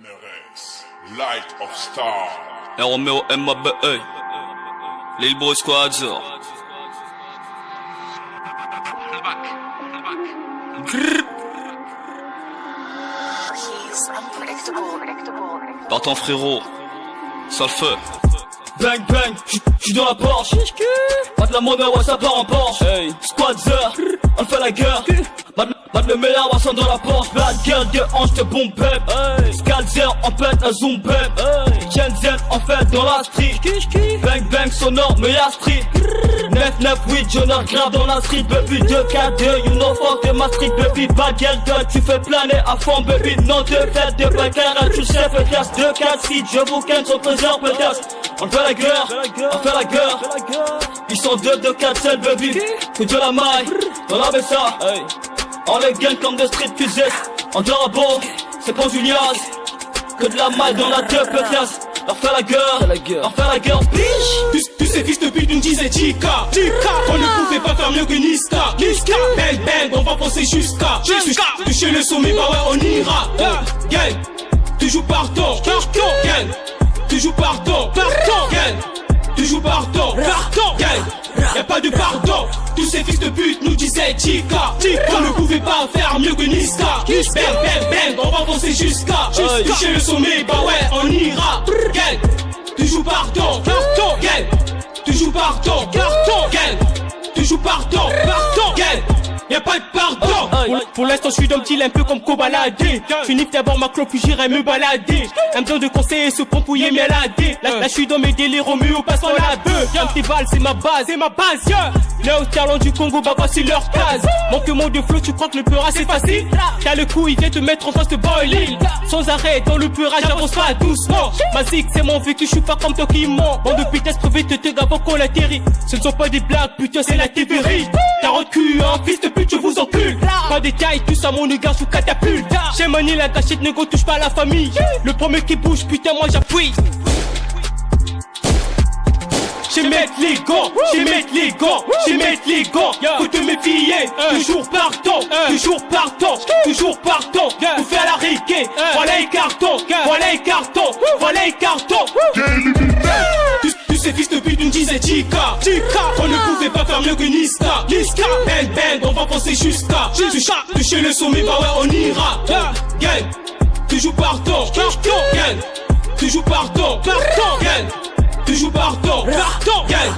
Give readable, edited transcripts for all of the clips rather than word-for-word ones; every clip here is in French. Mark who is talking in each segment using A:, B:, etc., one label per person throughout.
A: MRS, Light of Star.
B: Romeo MABE, Lil Bro Squad.
C: He's unpredictable.
B: Par ton frérot, sale feu.
D: Bang bang, j'suis dans la Porsche. Pas de la monnaie, ouais ça part en Porsche. Hey. Squadzer, on fait la guerre. Pas le meilleur, ouais ça dans la Porsche. Bad girl, de hanches de bombe pep. Hey. Scalzer, on pète un zoom pep. Hey. Jensen, on fait dans la street. Bang bang sonore, mais la street. 998, Jonah grave dans la street. Baby 2K2, you know fuck de ma street. Baby bad girl, tu fais planer à fond. Baby non te fais de bagarre. Tu sais peut-être 2-4-6, je vous ken son trésor peut-être. On fait la guerre, on fait la guerre. Ils sont 2-4 baby. Que de la maille, dans la BSA. Hey. On les gagne comme des street fusées. On dort à bon, c'est pas Julias. Que de la maille dans la tête peut-être. On fait la guerre, on fait la guerre, bitch.
E: Tous ces fils de pute nous disaient Tika. On ne pouvait pas faire mieux que Niska. Bang bang, on va penser jusqu'à toucher le sommet, bah ouais on ira. Gang, toujours partant. Gang, toujours partant. Gang, toujours partant. Gang, y'a pas de pardon. Tous ces fils de pute nous disaient Tika. On ne pouvait pas faire mieux que Niska. Bang bang bang, on va penser jusqu'à toucher le sommet, bah ouais on ira. Gang, toujours partant. Gang, toujours partant. Gang, toujours partant. Gang, y'a pas de pardon. Pour l'instant je suis d'un petit un peu comme Kobalade. Je nique d'abord ma clope puis j'irai me balader. Un besoin de conseiller se pompouiller mais là je suis dans mes délires au mieux passe en la bœuf. Un petit bal c'est ma base, yeah. Là au talent du Congo bah voici leur case. Manquement de flow tu crois que le peurage c'est facile. T'as le coup il vient te mettre en face de boiling. Sans arrêt dans le peurage j'avance pas doucement. Ma zig c'est mon vécu je suis pas comme toi qui ment. Bande de vitesse privée te avant qu'on l'atterrit. Ce ne sont pas des blagues putain c'est la TVRI. T'as recul un fils de pute je vous encule. Pas de taille tout ça mon gars sous catapulte. Chez Mani la gâchette ne go touche pas à la famille. Le premier qui bouge putain moi j'appuie. J'mets mettre les gants, faut te méfier, toujours partant, pour faire la riquet, voilà les cartons. Tous ces fils de pute nous disaient Tika. On ne pouvait pas faire mieux que Niska. Bang bang, on va penser jusqu'à toucher le sommet, bah ouais on ira. Gang, toujours partant. Gang, toujours partant. Gang, toujours partant. Gang,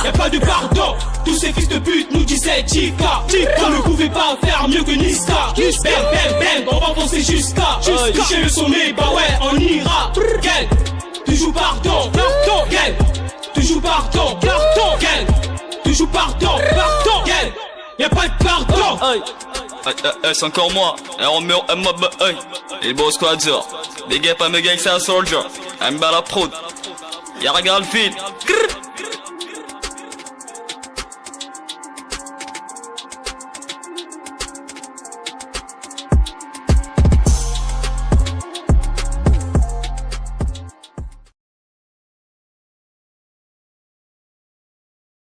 E: y'a pas de pardon. Tous ces fils de pute nous disaient Tika. On ne pouvait pas faire mieux que Niska. Bang bang bang, on va penser jusqu'à toucher le sommet, bah ouais on ira. Gang, toujours partant. Gang, toujours partant. Gang, toujours partant. Gang, y'a pas de pardon.
B: C'est encore moi, Romeo MABE, Lil Bro Squad. Big up à mes gangsters soldiers, I'm bad à prod. Y'a regarde le feed.